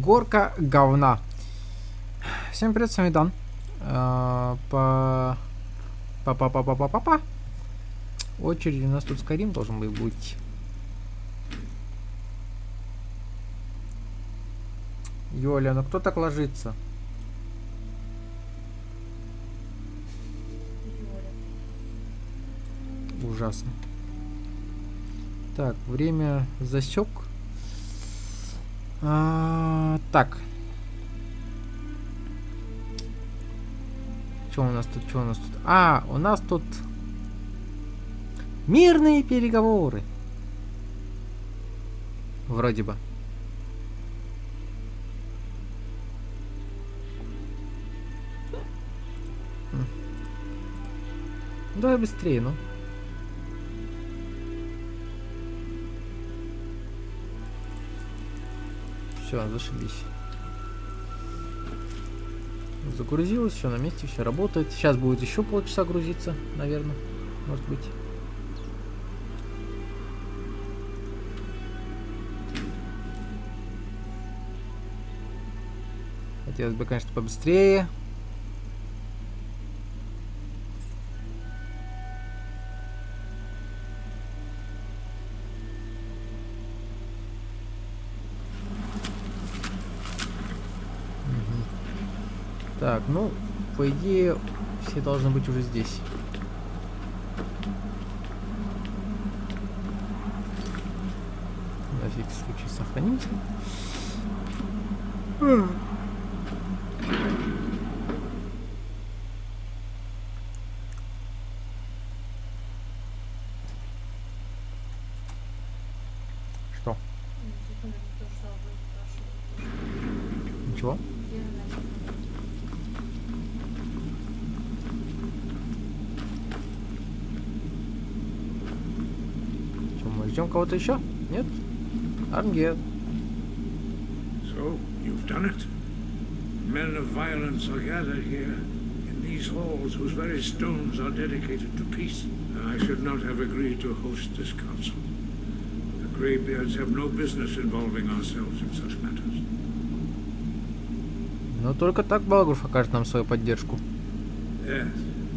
Горка говна. Всем привет, с вами Дан. Очередь у нас тут Skyrim должен быть. Йоля, ну кто так ложится? Ужасно. Так, время засек. Так. Что у нас тут? Что у нас тут? У нас тут мирные переговоры. Вроде бы. Давай быстрее, ну. Все, зашибись. Загрузилось, все на месте, все работает. Сейчас будет еще полчаса грузиться, наверное. Может быть. Хотелось бы, конечно, побыстрее. Так, ну, по идее, все должны быть уже здесь. На всякий случай сохранимся. Что? Ничего? Ждем кого-то еще? Нет? Ангел. So, you've done it. Men of violence are gathered here, in these halls whose very stones are dedicated to peace. I should not have agreed to host this council. The Greybeards have no business involving ourselves in such matters. Но только так Балагруф окажет нам свою поддержку. Yes,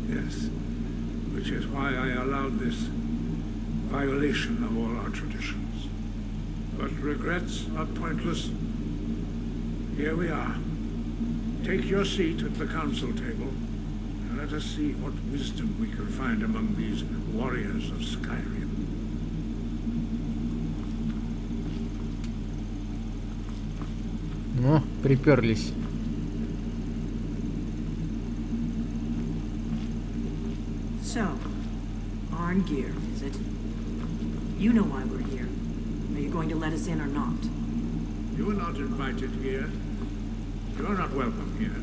yes. Which is why I allowed this violation of all our traditions. But regrets are pointless. Here we are. Take your seat at the council table, and let us see what wisdom we can find among these warriors of Skyrim. Ну, приперлись. So, Arngir, is it? You know why we're here. Are you going to let us in or not? You are not invited here. You are not welcome here.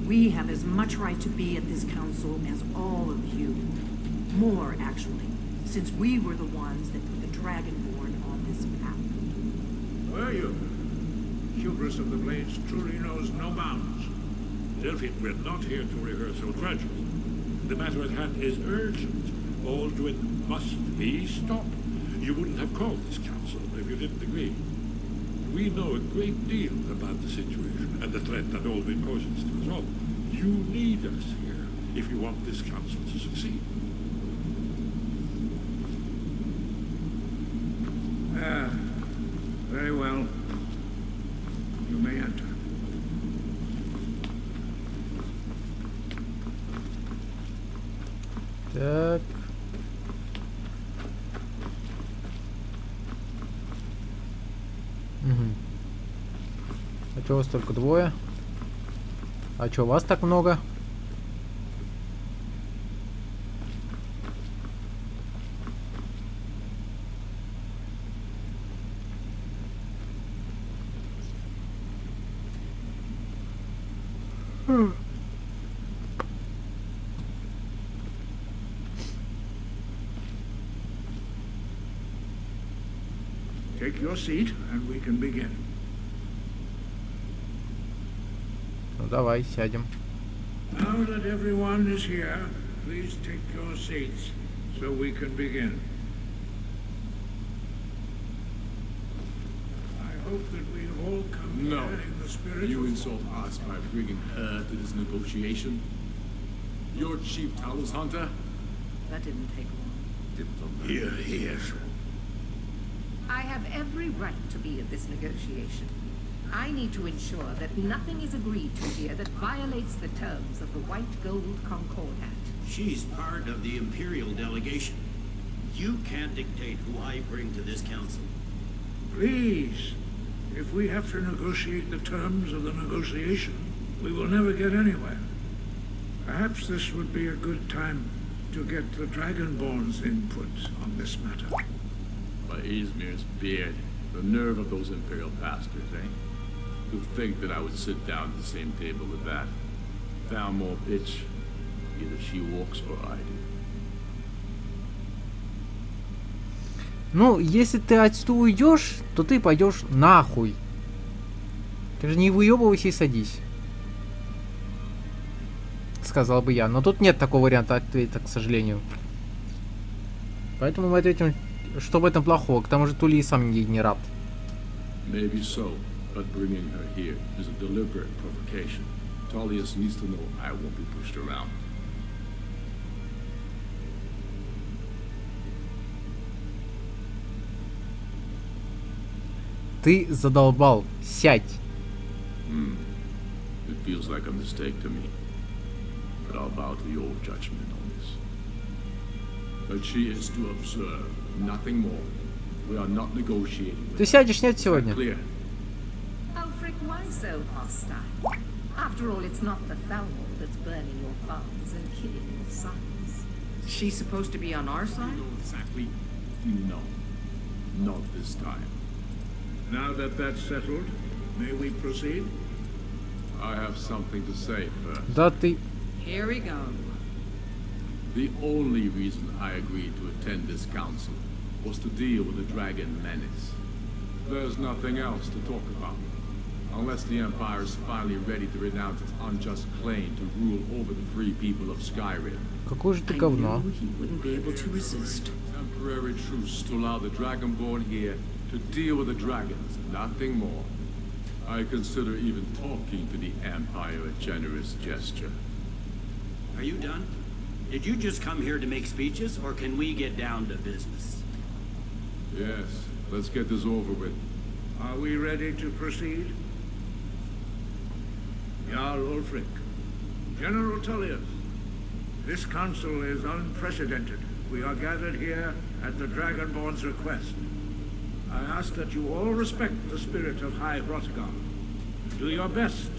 We have as much right to be at this council as all of you. More, actually, since we were the ones that put the Dragonborn on this path. Were you? Hubris of the Blades truly knows no bounds. Delphine, we're not here to rehearse our tragedy. The matter at hand is urgent. Aldwin must be stopped. You wouldn't have called this council if you didn't agree. We know a great deal about the situation and the threat that Aldwin poses to us all. You need us here if you want this council to succeed. Very well. You may enter. Так. А чё вас только двое? А чё вас так много? Take your seat and we can begin. Ну давай, сядем. Now that everyone is here, please take your seats so we can begin. I hope that we all come No. here in the spirit You of... insult us by bringing her to this negotiation? Your chief Talos hunter? That didn't take long. Here, here. I have every right to be at this negotiation. I need to ensure that nothing is agreed to here that violates the terms of the White Gold Concordat. She's part of the Imperial delegation. You can't dictate who I bring to this council. Please, if we have to negotiate the terms of the negotiation, we will never get anywhere. Perhaps this would be a good time to get the Dragonborn's input on this matter. By Izmir's beard. The nerve of those Imperial bastards, eh? To think that I would sit down at the same table with that. Foul more bitch. Either she walks or I do. Ну, если ты отсюда уйдешь, то ты пойдешь нахуй. Ты же не выебывайся и садись. Сказал бы я. Но тут нет такого варианта ответа, к сожалению. Поэтому мы ответим, что в этом плохого. К тому же Тули и сам ей не рад. Maybe so, but bringing her here is a deliberate provocation. Tullius needs to know I won't be pushed around. Ты задолбал. Сядь. It feels like a mistake to me. But I'll bow to your judgment on this. But she is to observe, nothing more. We are not negotiating with Ты сядешь, нет, сегодня? Clear. Alfric, why so hostile? After all, it's not the Thalmor that's burning your farms and killing your sons. She's supposed to be on our side? Exactly. No. Not this time. Now that that's settled, may we proceed? I have something to say first. Да ты... Here we go. The only reason I agreed to attend this council was to deal with the dragon menace. There's nothing else to talk about. Unless the Empire is finally ready to renounce its unjust claim to rule over the free people of Skyrim. Какое же ты I говно. knew he wouldn't be able to resist. Temporary truce to allow the Dragonborn here to deal with the dragons, nothing more. I consider even talking to the Empire a generous gesture. Are you done? Did you just come here to make speeches, or can we get down to business? Yes, let's get this over with. Are we ready to proceed? Jarl Ulfric, General Tullius, this council is unprecedented. We are gathered here at the Dragonborn's request. I ask that you all respect the spirit of High Hrothgar. Do your best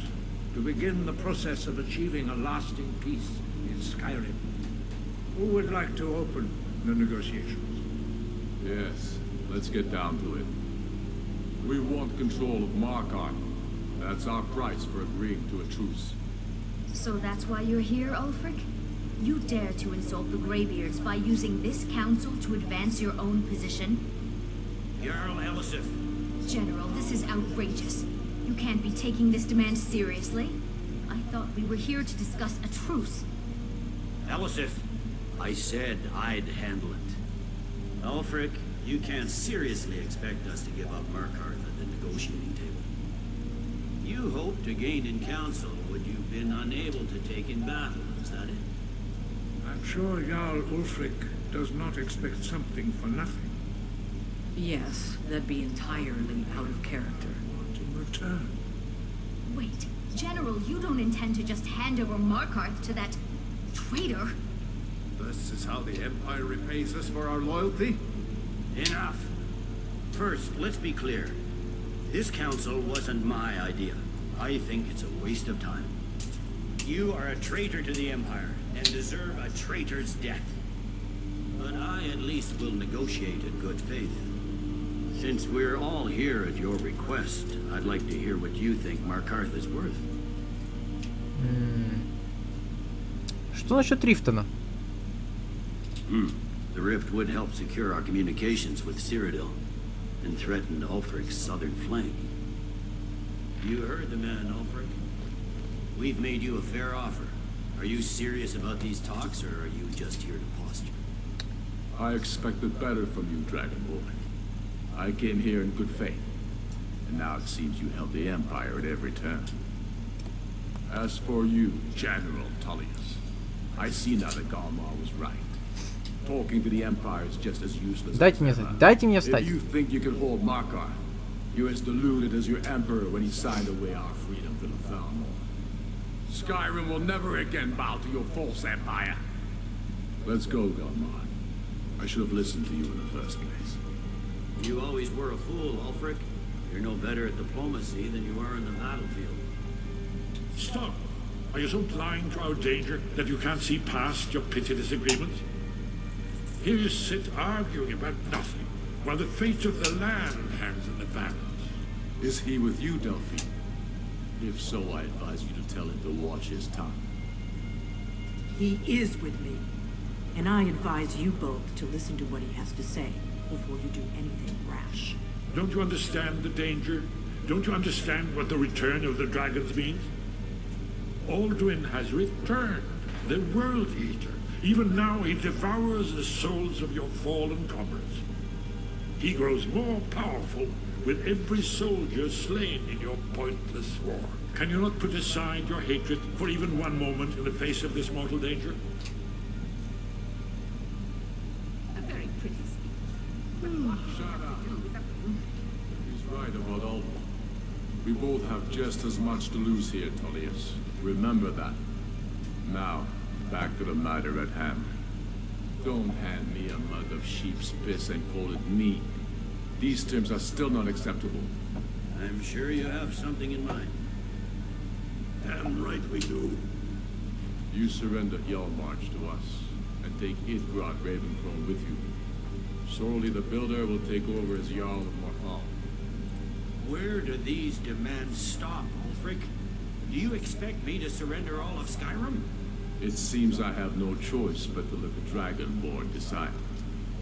to begin the process of achieving a lasting peace in Skyrim. Who would like to open the negotiations? Yes, let's get down to it. We want control of Markarth. That's our price for agreeing to a truce. So that's why you're here, Ulfric? You dare to insult the Greybeards by using this council to advance your own position? Jarl Elisif, General, this is outrageous. You can't be taking this demand seriously. I thought we were here to discuss a truce. Elisif, I said I'd handle it. Ulfric, you can't seriously expect us to give up Markarth at the negotiating table. You hoped to gain in council what you've been unable to take in battle, is that it? I'm sure Jarl Ulfric does not expect something for nothing. Yes, that'd be entirely out of character. Want in return? Wait, General, you don't intend to just hand over Markarth to that traitor? This is how the Empire repays us for our loyalty? Enough. First, let's be clear. This council wasn't my idea. I think it's a waste of time. You are a traitor to the Empire and deserve a traitor's death. But I at least will negotiate in good faith. Since we're all here at your request, I'd like to hear what you think Markarth is worth. Что насчет Рифтона? The rift would help secure our communications with Cyrodiil and threaten Ulfric's southern flank. You heard the man, Ulfric. We've made you a fair offer. Are you serious about these talks, or are you just here to posture? I expected better from you, Dragonborn. I came here in good faith. And now it seems you help the Empire at every turn. As for you, General Tullius, I see now that Galmar was right. Talking to the Empire is just as useless Дайте мне as встать. ever. Дайте мне If встать. you think you can hold Makar, you're as deluded as your Emperor when he signed away our freedom to the Thalmor. Skyrim will never again bow to your false empire. Let's go, Galmar. I should have listened to you in the first place. You always were a fool, Ulfric. You're no better at diplomacy than you are in the battlefield. Stop! Are you so blind to our danger that you can't see past your petty disagreements? Here you sit arguing about nothing, while the fate of the land hangs in the balance. Is he with you, Delphine? If so, I advise you to tell him to watch his tongue. He is with me. And I advise you both to listen to what he has to say before you do anything rash. Don't you understand the danger? Don't you understand what the return of the dragons means? Alduin has returned, the World Eater. Even now he devours the souls of your fallen comrades. He grows more powerful with every soldier slain in your pointless war. Can you not put aside your hatred for even one moment in the face of this mortal danger? A very pretty speech. Shut up. He's right about Alba. We both have just as much to lose here, Tullius. Remember that. Now, back to the matter at hand. Don't hand me a mug of sheep's piss and call it meat. These terms are still not acceptable. I'm sure you have something in mind. Damn right we do. You surrender Hjalmarch to us, and take Ithgrad Ravencrow with you. Sorely the Builder will take over as Jarl of Morthal. Where do these demands stop, Ulfric? Do you expect me to surrender all of Skyrim? It seems I have no choice but to let the Dragonborn decide,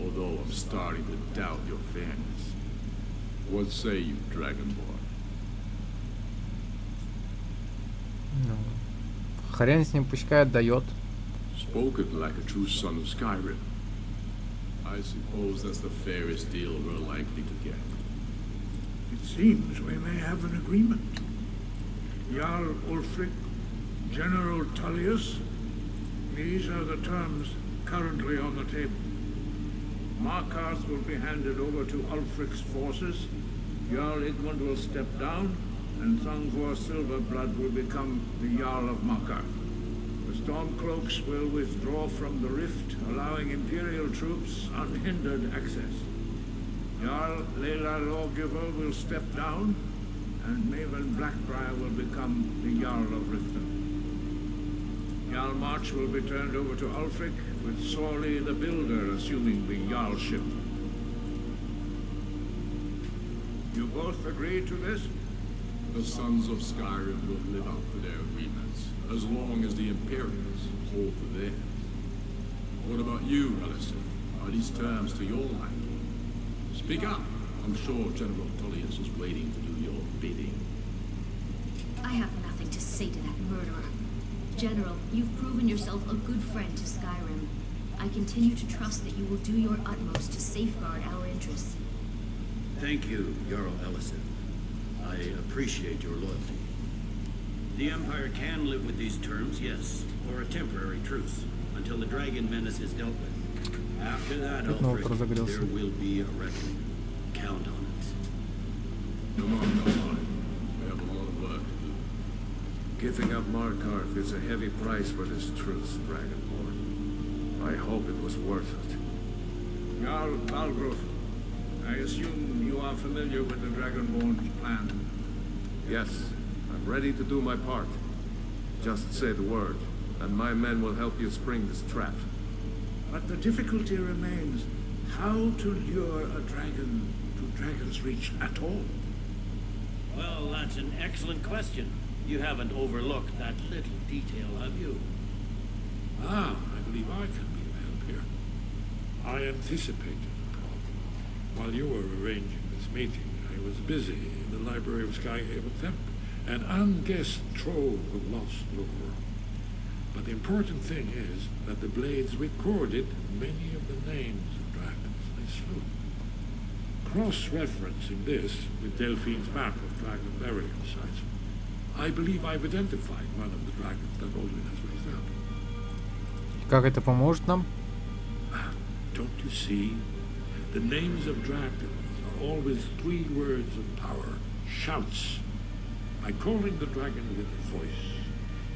although I'm starting to doubt your fairness. What say you, Dragonborn? Ну, хрен с ним, пускай отдает. Spoken like a true son of Skyrim. I suppose that's the fairest deal we're likely to get. It seems we may have an agreement. Jarl Ulfric, General Tullius, these are the terms currently on the table. Markarth will be handed over to Ulfric's forces, Jarl Igmund will step down, and Thongvor Silverblood will become the Jarl of Markarth. The Stormcloaks will withdraw from the rift, allowing Imperial troops unhindered access. Jarl Leila Lawgiver will step down, and Maven Blackbriar will become the Jarl of Riften. Jarl March will be turned over to Ulfric, with Sorley the Builder assuming the Jarlship. You both agree to this? The sons of Skyrim will live up to their agreements, as long as the Imperials hold to theirs. What about you, Ellison? Are these terms to your liking? Speak up. I'm sure General Tullius is waiting to do your bidding. I have nothing to say to that murderer. General, you've proven yourself a good friend to Skyrim. I continue to trust that you will do your utmost to safeguard our interests. Thank you, Jarl Ellison. I appreciate your loyalty. The Empire can live with these terms, yes, or a temporary truce, until the dragon menace is dealt with. After that, Ulfric, there will be a reckoning. Count on it. Come on. We have a lot of work to do. Giving up Markarth is a heavy price for this truce, Dragonborn. I hope it was worth it. Jarl Balgruf, I assume you are familiar with the Dragonborn's plan. Yes, I'm ready to do my part. Just say the word, and my men will help you spring this trap. But the difficulty remains how to lure a dragon to Dragon's Reach at all. Well, that's an excellent question. You haven't overlooked that little detail, have you? Ah, I believe I can be of help here. I anticipated the problem. While you were arranging this meeting, I was busy in the library of Skyhaven Temp, an unguessed trove of lost lore. But the important thing is that the blades recorded many of the names of dragons they slew. cross-referencing this with Delphine's map of dragon burial sites, I believe I've identified one of the dragons that Alduin has raised up. Как это поможет нам? Don't you see? The names of dragons are always 3 words of power. Shouts. By calling the dragon with a voice,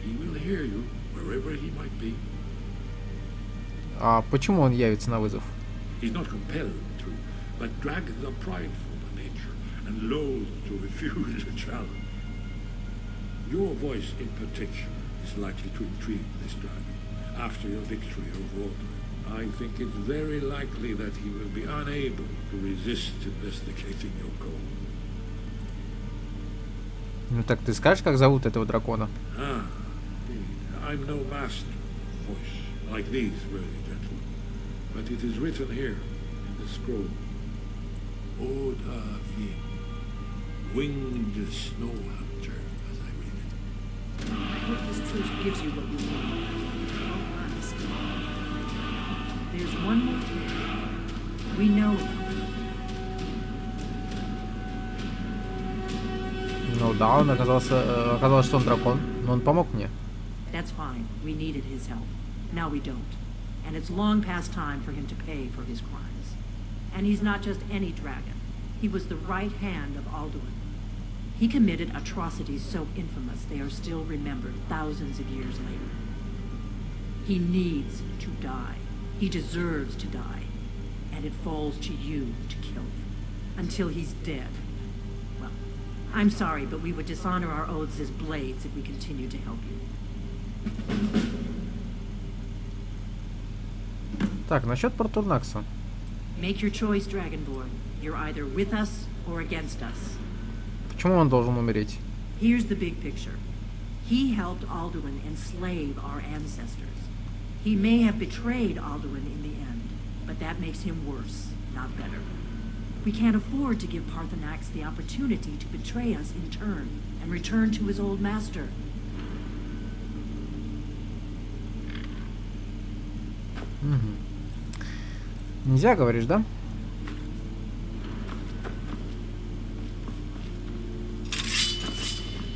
he will hear you wherever he might be. А почему он явится на вызов? He's not compelled to, but dragons are prideful by nature and loath to refuse a challenge. Your voice in particular is likely to intrigue this dragon after your victory over Alduin. I think it's very likely that he will be unable to resist investigating your goal. Ну так ты скажешь, как зовут этого дракона? I'm no master of voice, like these worthy gentlemen, but it is written here in the scroll. Oda Vin, winged snow hunter, as I read it. I hope this truce gives you what you want. There's one more thing. We know about him. Ну да, он оказалось, что он дракон, но он помог мне. That's fine. We needed his help. Now we don't. And it's long past time for him to pay for his crimes. And he's not just any dragon. He was the right hand of Alduin. He committed atrocities so infamous they are still remembered thousands of years later. He needs to die. He deserves to die. And it falls to you to kill him. Until he's dead. Well, I'm sorry, but we would dishonor our oaths as blades if we continued to help you. Так, насчет Портурнакса. Make your choice, Dragonborn. You're either with us or against us. Почему он должен умереть? Here's the big picture. He helped Alduin enslave our ancestors. He may have betrayed Alduin in the end, but that makes him worse, not better. We can't afford to give Parthenax the opportunity to betray us in turn and return to his old master. Нельзя, говоришь, да?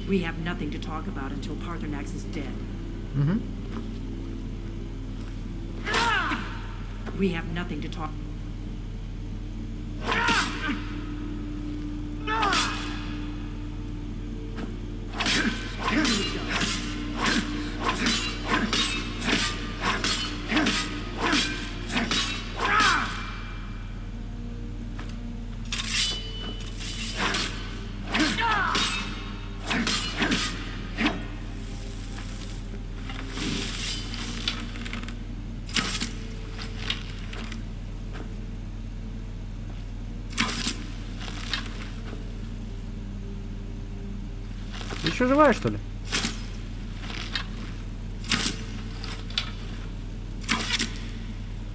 We have nothing to talk about until Parthenax is dead. We have nothing to talk. Here we go. Ты еще живая, что ли?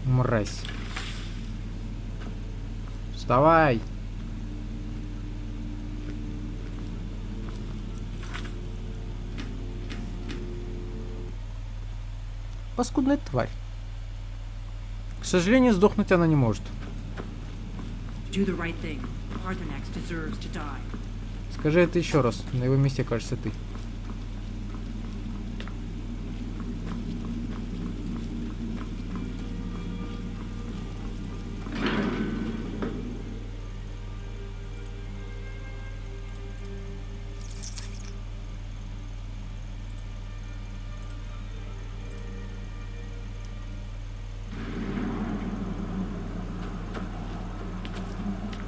Мразь. Вставай. Паскудная тварь. К сожалению, сдохнуть она не может. Do the right thing. Parthenax deserves to die. Скажи это еще раз. На его месте, кажется, ты.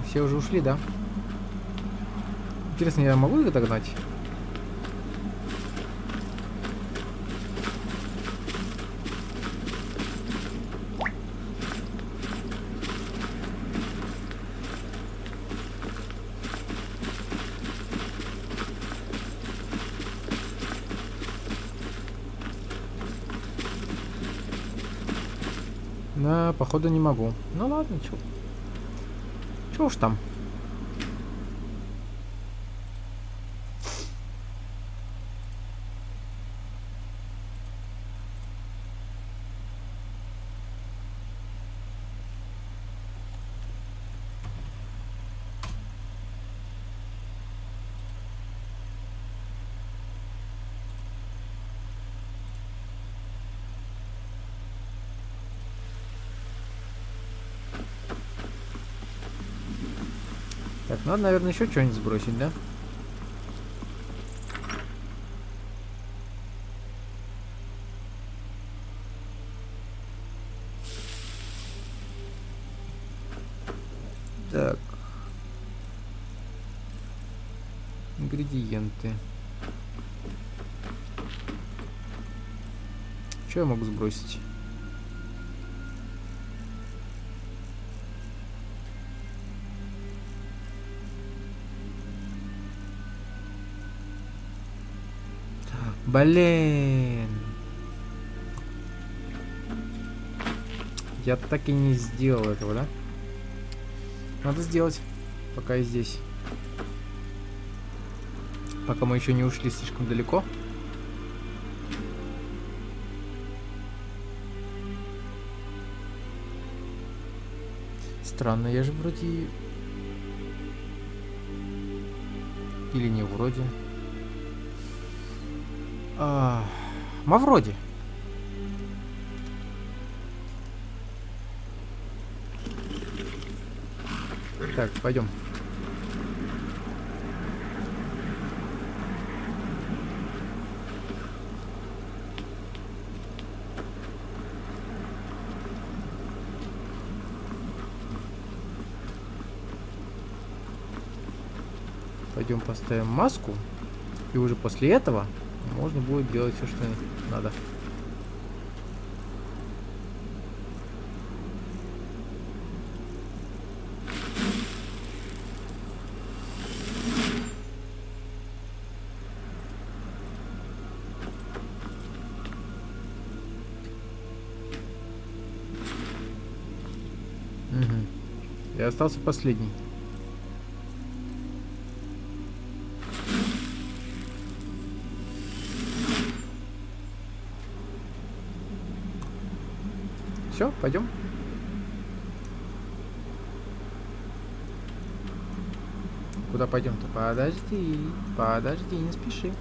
Все уже ушли, да? Интересно, я могу их догнать? Да, походу не могу. Ну ладно, чё. Чё уж там. Так, надо, наверное, еще что-нибудь сбросить, да? Так. Ингредиенты. Что я могу сбросить? Блин. Я так и не сделал этого, да? Надо сделать, пока я здесь. Пока мы еще не ушли слишком далеко. Странно, я же вроде... Или не вроде. Вроде. Так, пойдем. Пойдем поставим маску, и уже после этого можно будет делать все, что надо. И остался последний. Все, пойдем. Куда пойдем-то? Подожди, подожди, не спеши.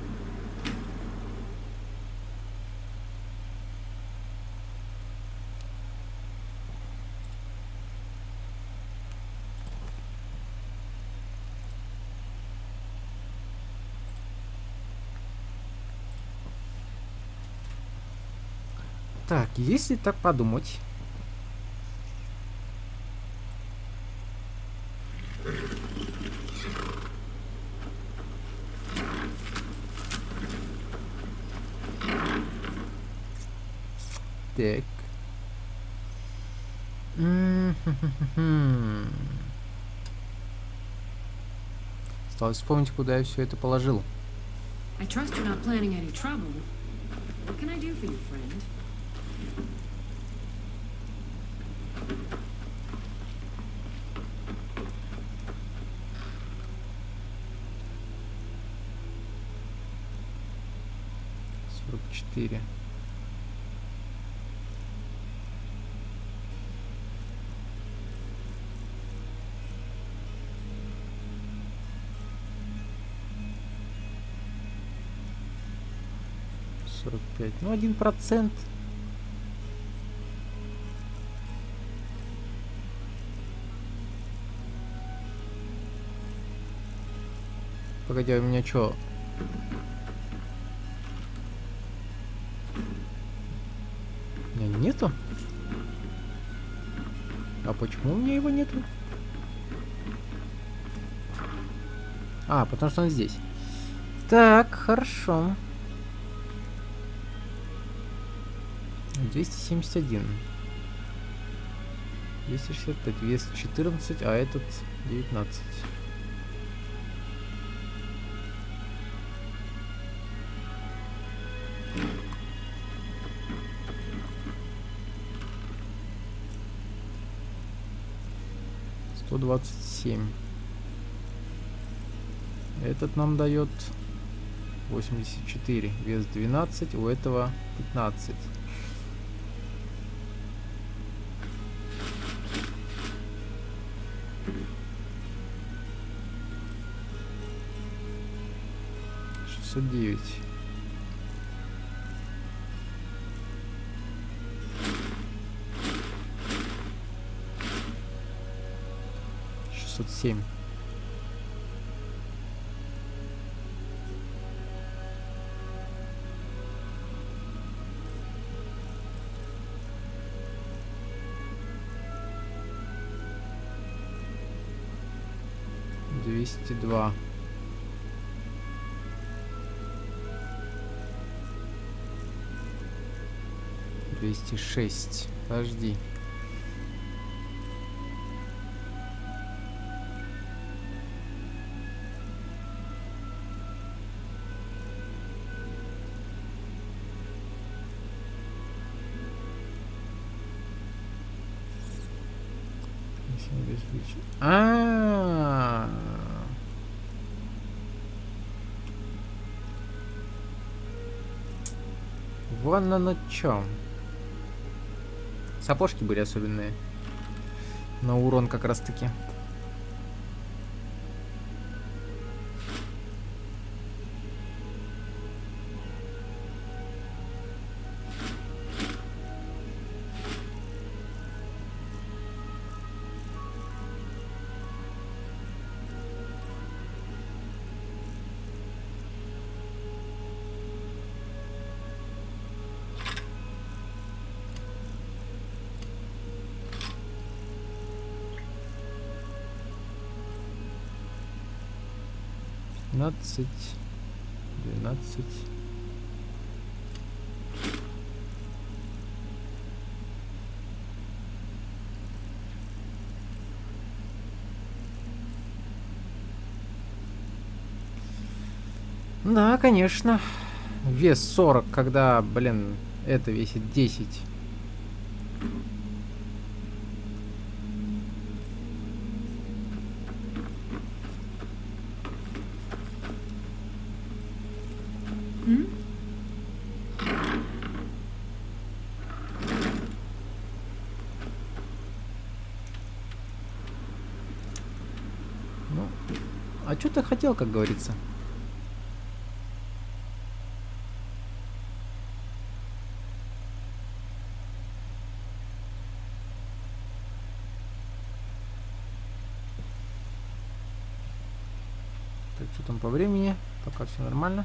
Так, если так подумать... Так. Осталось вспомнить, куда я все это положил. I trust you're not planning any trouble. What can I do for you, friend? Ну, 1%. Погоди, а у меня что? У меня нету? А почему у меня его нету? А, потому что он здесь. Так, хорошо. 271. 265, 214, а этот 19. Этот нам дает 84, вес 12, у этого 15. $9. $607. 202. 206. Подожди. А, вон оно чё. Сапожки были особенные. На урон как раз таки. Двенадцать. Да, конечно. Вес 40, когда, блин, это весит 10. Ну, а что ты хотел, как говорится? Так, что там по времени? Пока все нормально.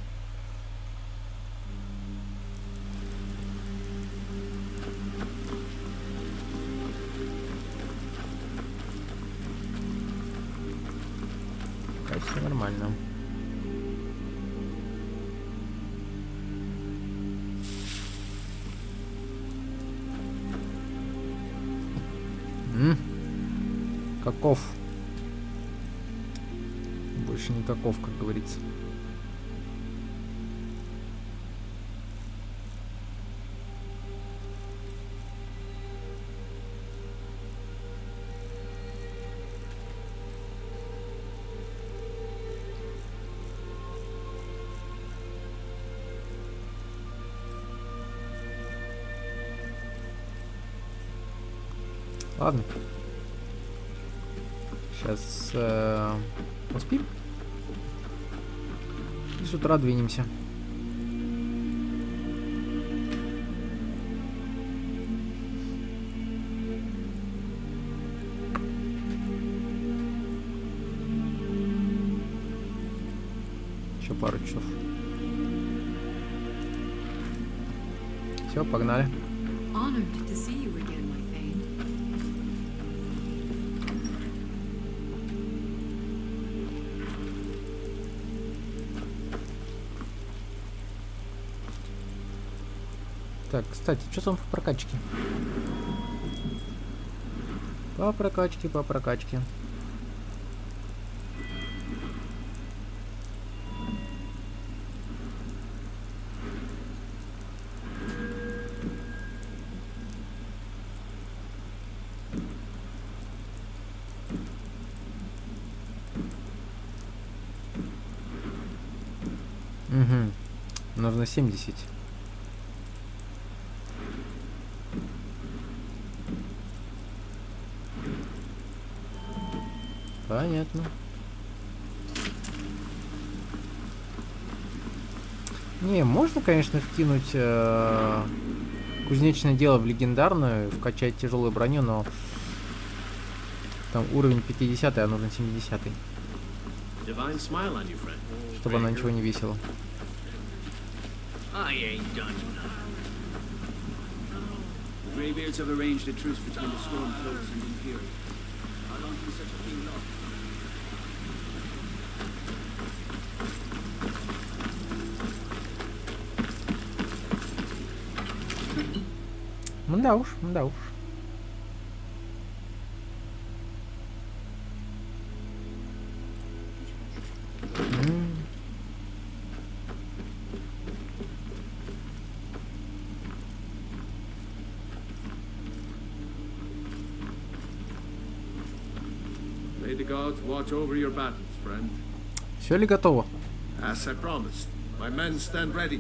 Пока все нормально. Каков? Больше никаков, как говорится. Ладно. Сейчас поспим. И с утра двинемся. Еще пару часов. Все, погнали. Honored to see you again, my Thane. Так, кстати, что там по прокачке? По прокачке. Угу. Нужно 70. Понятно. Не, можно, конечно, вкинуть кузнечное дело в легендарную, вкачать тяжелую броню, но там уровень 50, а нужен 70. Чтобы она ничего не весила. Да уж, да уж. May the gods watch over your battles, friend. Все ли готово? As I promised, my men stand ready.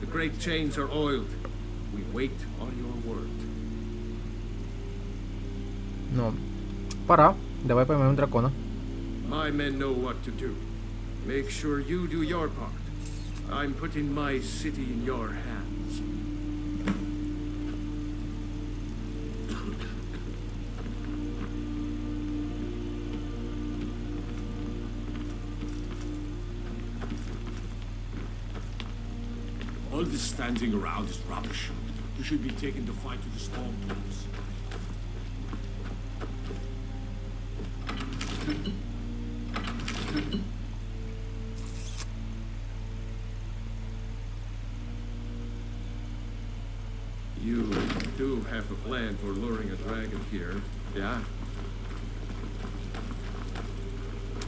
The great chains are oiled. We wait on your word. Ну, пора. Давай поймаем дракона. My men know what to do. Make sure you do your part. I'm putting my city in your hands. All this standing around is rubbish. You should be taken to fight with the stormtroopers. You do have a plan for luring a dragon here, yeah?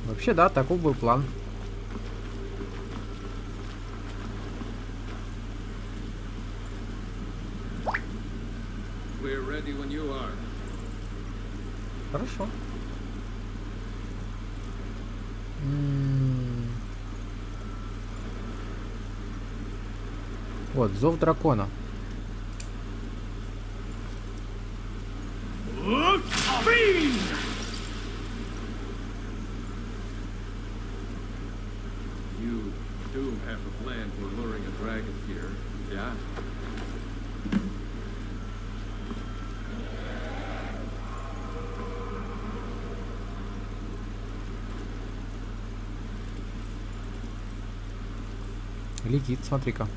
Вообще, да, таков был план. We're ready when you are. Хорошо. Вот, зов дракона. You do have a plan for luring a dragon here, yeah? Летит, смотри-ка.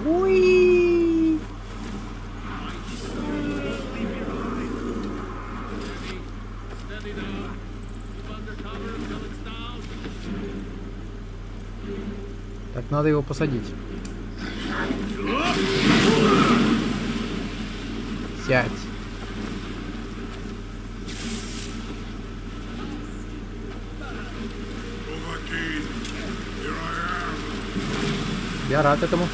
Уи! Steady now. Keep under cover until it's down. Так, надо его посадить. Сядь. Я рад этому.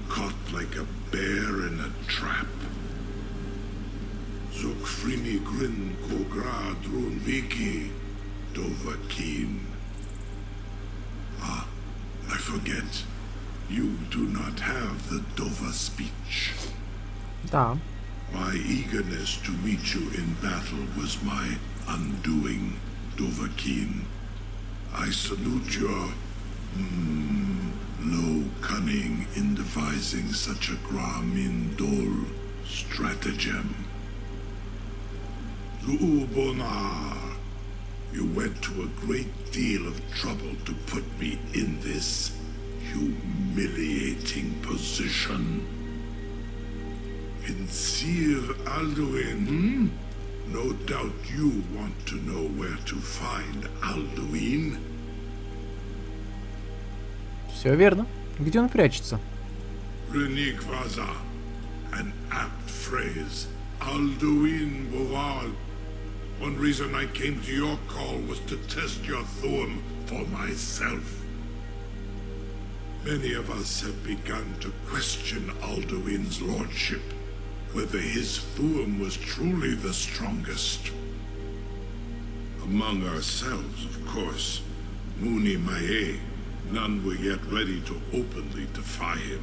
Caught like a bear in a trap. Zokfrini grin kogra drun viki dovakeen. Ah, I forget. You do not have the Dova speech. Да. My eagerness to meet you in battle was my undoing, Dovakeen. I salute your low cunning in devising such a Gramin Dol stratagem. Lu'ubonar, you went to a great deal of trouble to put me in this humiliating position. In Sir Alduin, no doubt you want to know where to find Alduin. Все верно. Где он прячется? Renikvaza, an apt phrase. Alduin Boval. One reason I came to your call was to test your Thuum for myself. Many of us have begun to question Alduin's lordship, whether his Thuum was truly the strongest. Among ourselves, of course. Muni Mae, none were yet ready to openly defy him.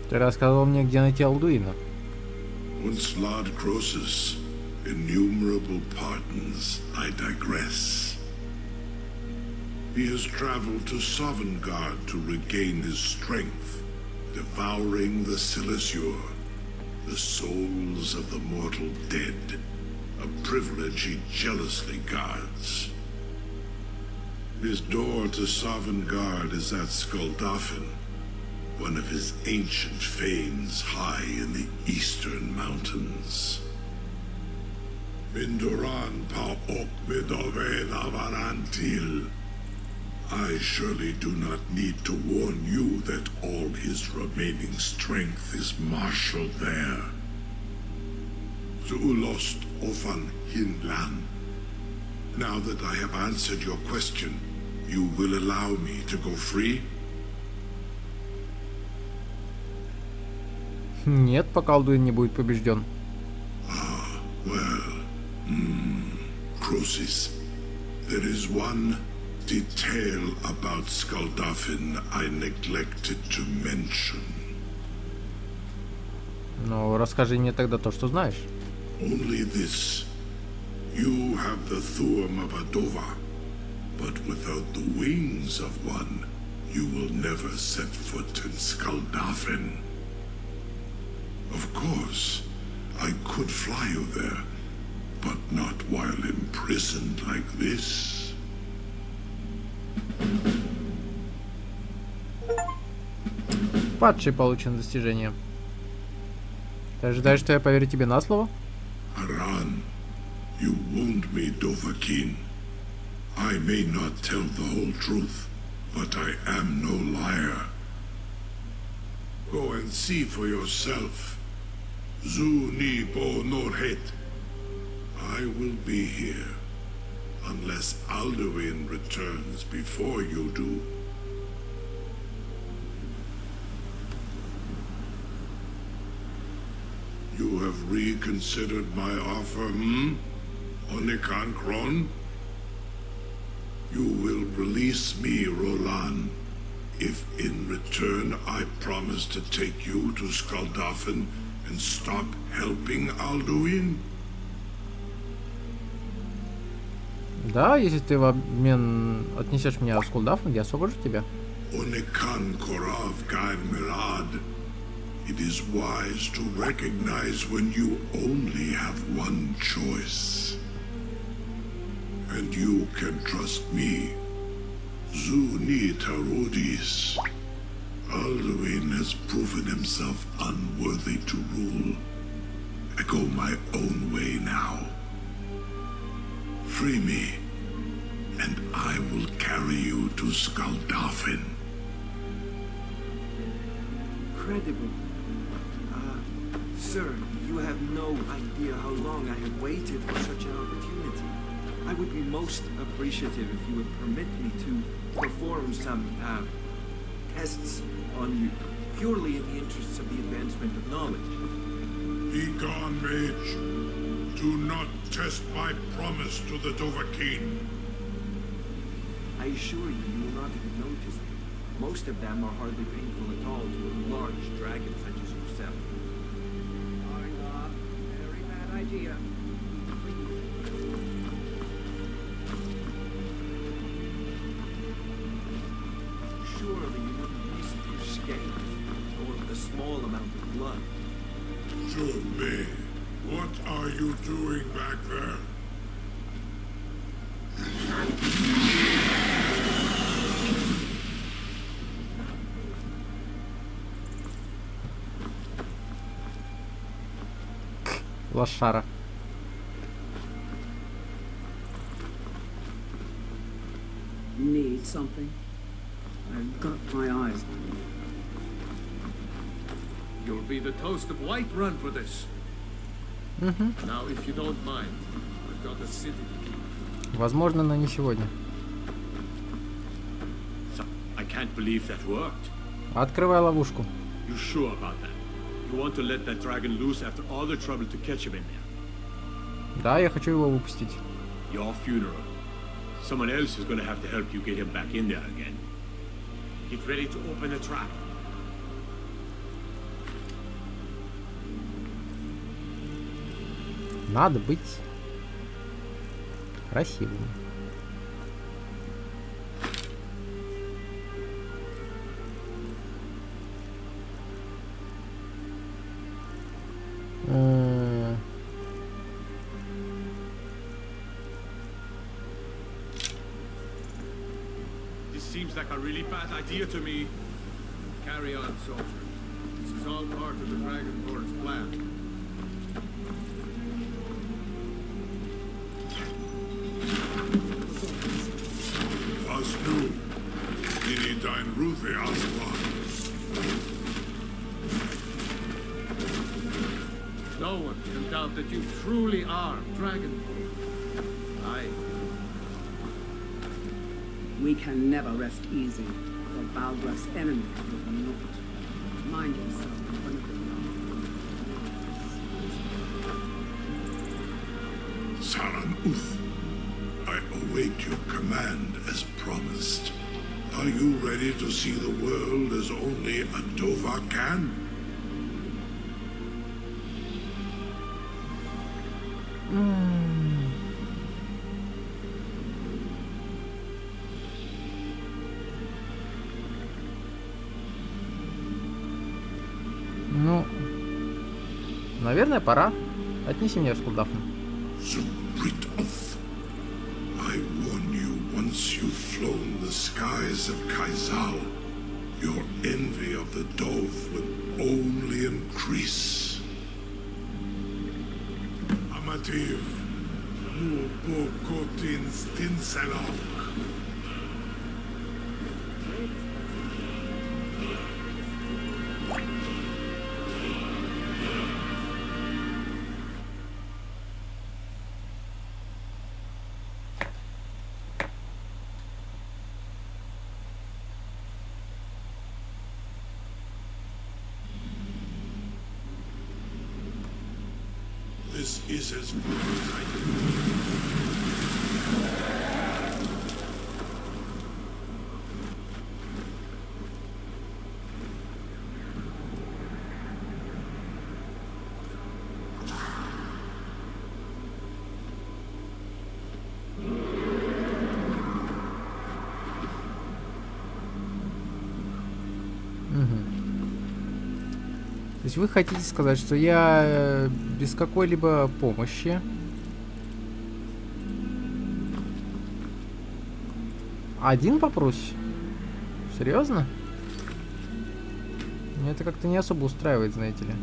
Ты рассказывал мне, где найти Алдуина. Once Lord Croesus, innumerable pardons, I digress. He has traveled to Sovngarde to regain his strength, devouring the Silesure, the souls of the mortal dead, a privilege he jealously guards. His door to Sovngarde is at Skuldafn, one of his ancient fanes high in the eastern mountains. Mindoran pa ok midove lavarantil. I surely do not need to warn you that all his remaining strength is marshaled there. Zuulost ofan hinlan. Now that I have answered your question, you will allow me to go free? Нет, пока Алдуин не будет побежден. Well, Croesus, there is one detail about Skuldafn I neglected to mention. Ну, расскажи мне тогда то, что знаешь. Only this. You have the thumb of a dova, but without the wings of one, you will never set foot in Skuldafn. Of course, I could fly you there, but not while imprisoned like this. Падший получен достижение. Ты ожидаешь, что я поверю тебе на слово? Aran, you wound me, Dovahkiin. I may not tell the whole truth, but I am no liar. Go and see for yourself. Zu ni bo norhet. I will be here, unless Alduin returns before you do. You have reconsidered my offer, Onikan Kron? You will release me, Roland, if in return I promise to take you to Skuldafn and stop helping Alduin? Да, если ты в обмен отнесешь меня в Скулдафн, я освобожу тебя. Onikan Korav Gan Mirad. It is wise to recognize when you only have one choice. And you can trust me. Zuni Tarudis. Alduin has proven himself unworthy to rule. I go my own way now. Free me, and I will carry you to Skuldafn. Incredible. Sir, you have no idea how long I have waited for such an opportunity. I would be most appreciative if you would permit me to perform some, tests on you, purely in the interests of the advancement of knowledge. Be gone, mage. Do not test my promise to the Dovahkiin. I assure you, you will not have noticed them. Most of them are hardly painful at all to a large dragon such as yourself. Very bad idea. Surely you wouldn't risk your scale or a small amount of blood. Jume, what are you doing back there? Лошара. Need something? I've got my eyes on you. You'll be the toast of Whiterun for this. Now, if you don't mind, I've got a city to keep. Возможно, но не сегодня. So, I can't believe that worked. Открывай ловушку. You sure about that? You want to let that dragon loose after all the trouble to catch him in there? Да, я хочу его выпустить. Your funeral. Someone else is going to have to help you get him back in there again. Get ready to open the trap. Надо быть красивым. This seems like a really bad idea to me. Carry on, soldier. This is all part of the Dragonborn's plan. Was nu? Dini dein Rufe Aswan. No one can doubt that you truly are Dragonborn. Aye. We can never rest easy, for Baldra's enemies will not. Mind yourself when it Saran Uth, I await your command as promised. Are you ready to see the world as only a Dova can? Ну, наверное, пора. Отнеси меня в скулдафн. Zubritov, I warn you, once you've flown the skies of Kaizal, your envy of the Dove will only increase. Amativ, Mubokotin Stinselok. This is as good as I can. То есть вы хотите сказать, что я без какой-либо помощи один попрусь? Серьезно? Мне это как-то не особо устраивает, знаете ли.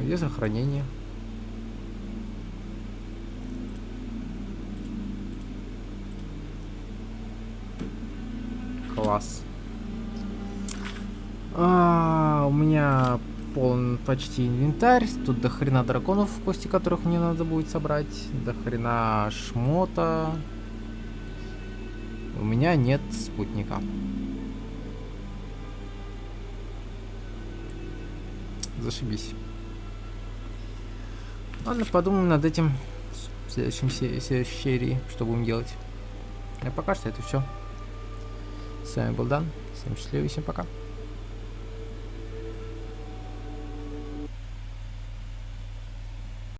Где сохранение? Класс. У меня полон почти инвентарь. Тут до хрена драконов, кости которых мне надо будет собрать. До хрена шмота. У меня нет спутника. Зашибись. Ладно, подумаем над этим в следующей серии, что будем делать. А пока что это все. С вами был Дан. Всем счастливо и всем пока.